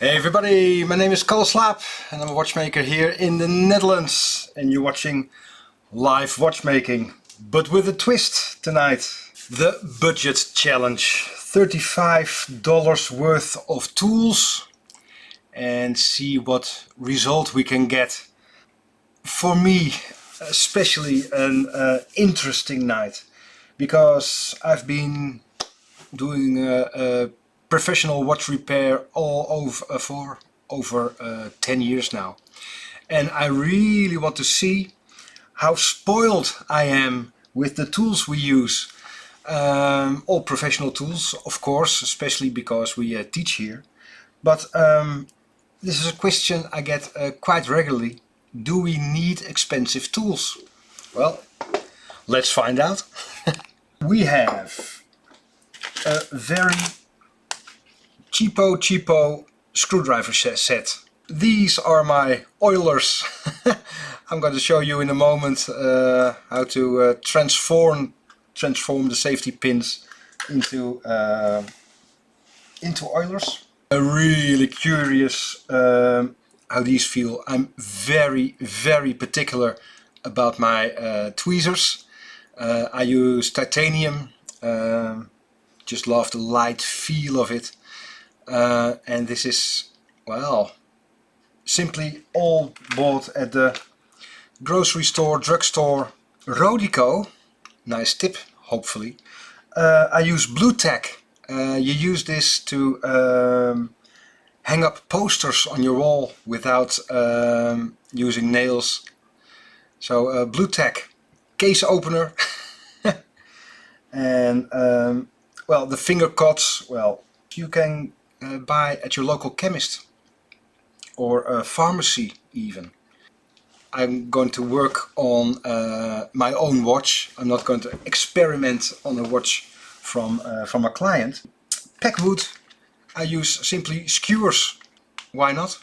Hey everybody, my name is Kalle Slaap and I'm a watchmaker here in the Netherlands, and you're watching live watchmaking, but with a twist tonight. The budget challenge, $35 worth of tools, and see what result we can get. For me especially an interesting night, because I've been doing a professional watch repair all over for over 10 years now, and I really want to see how spoiled I am with the tools we use. All professional tools, of course, especially because we teach here, but this is a question I get quite regularly. Do we need expensive tools? Well, let's find out. We have a very cheapo screwdriver set. These are my oilers. I'm going to show you in a moment how to transform the safety pins into oilers. I'm really curious how these feel. I'm very particular about my tweezers. I use titanium. Just love the light feel of it. And this is, well, simply all bought at the grocery store, drugstore. Rodico, nice tip, hopefully. I use blue tack. You use this to hang up posters on your wall without using nails. So blue tack, case opener. And well, the finger cuts, well, you can buy at your local chemist or a pharmacy even. I'm going to work on my own watch. I'm not going to experiment on a watch from a client. Packwood, I use simply skewers. Why not?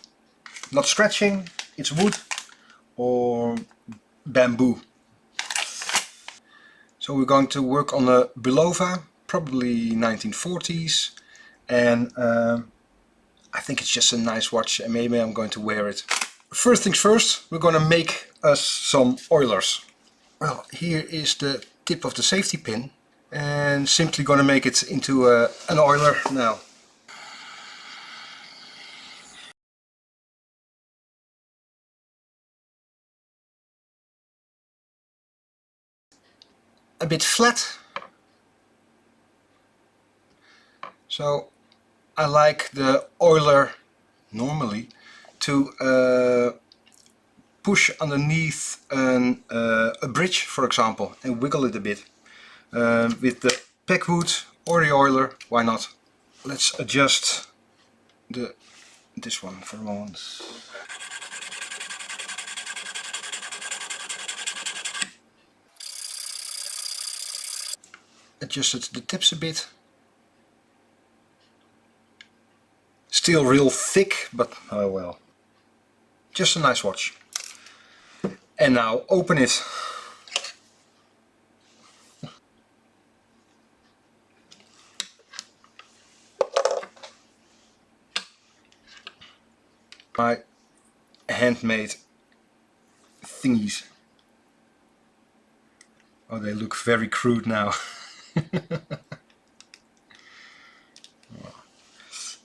Not scratching, it's wood or bamboo. So we're going to work on a Bulova, probably 1940s, and I think it's just a nice watch, and maybe I'm going to wear it. First things first, we're going to make us some oilers. Well, here is the tip of the safety pin, and simply going to make it into an oiler now. A bit flat, so I like the oiler normally to push underneath a bridge, for example, and wiggle it a bit. With the packwood or the oiler, why not? Let's adjust this one for a moment. Adjusted the tips a bit. Still real thick, but oh well. Just a nice watch. And now open it. My handmade thingies. Oh, they look very crude now.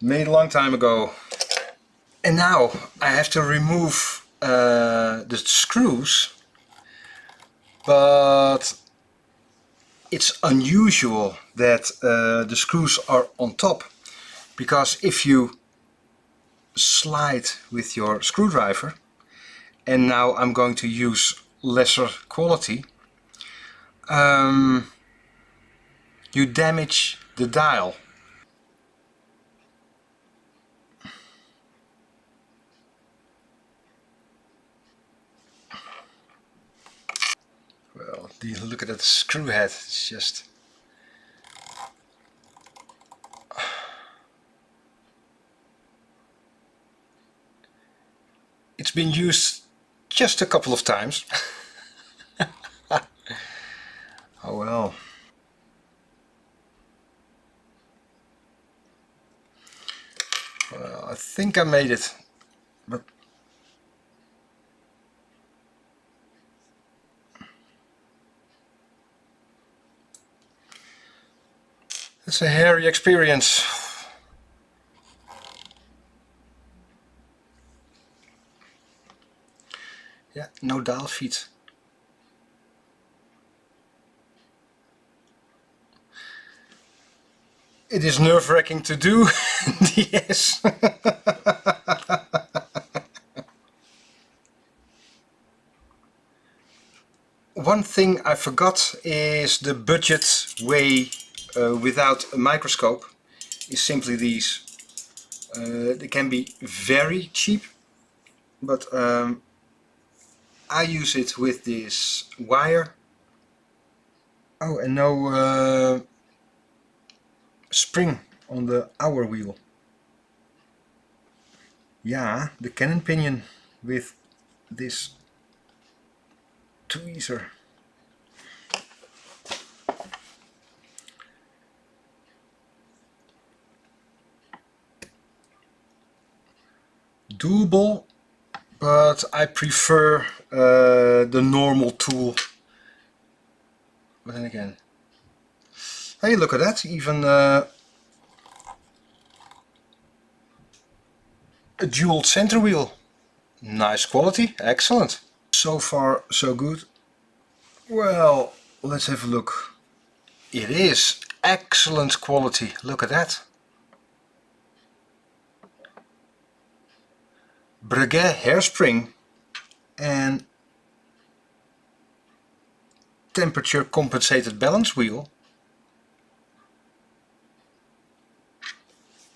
Made a long time ago. And now I have to remove the screws, but it's unusual that the screws are on top, because if you slide with your screwdriver, and now I'm going to use lesser quality, you damage the dial. Well, look at that screw head, it's just... It's been used just a couple of times. Oh well. Well, I think think I made it, but it's a hairy experience. Yeah, no dial feet. It is nerve-wracking to do, yes. One thing I forgot is the budget way without a microscope is simply these. They can be very cheap, but I use it with this wire. Oh, and no spring on the hour wheel. Yeah, the cannon pinion with this tweezer. Doable, but I prefer the normal tool. But then again, hey, look at that, even a dual center wheel. Nice quality, excellent. So far so good. Well, let's have a look. It is excellent quality, look at that. Breguet hairspring and temperature compensated balance wheel.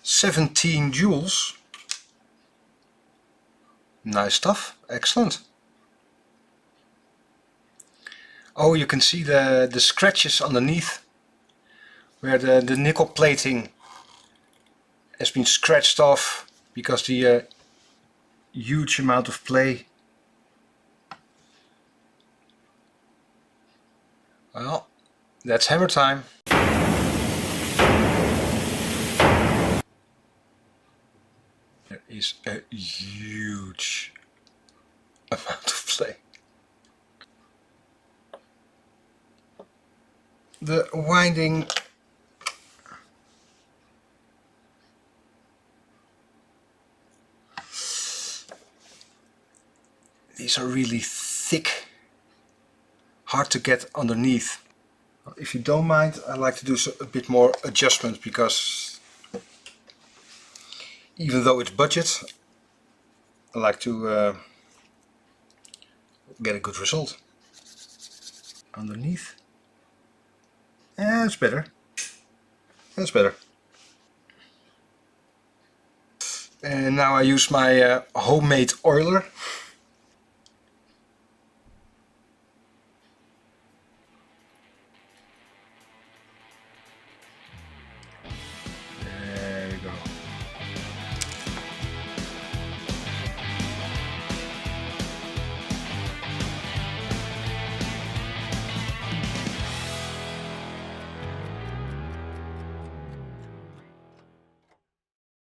17 joules. Nice stuff, excellent. Oh, you can see the scratches underneath where the nickel plating has been scratched off because the huge amount of play. Well, that's hammer time. There is a huge amount of play. The winding these are really thick, hard to get underneath. If you don't mind, I like to do a bit more adjustment because even though it's budget, I like to get a good result. Underneath. Yeah, it's better. That's better. And now I use my homemade oiler.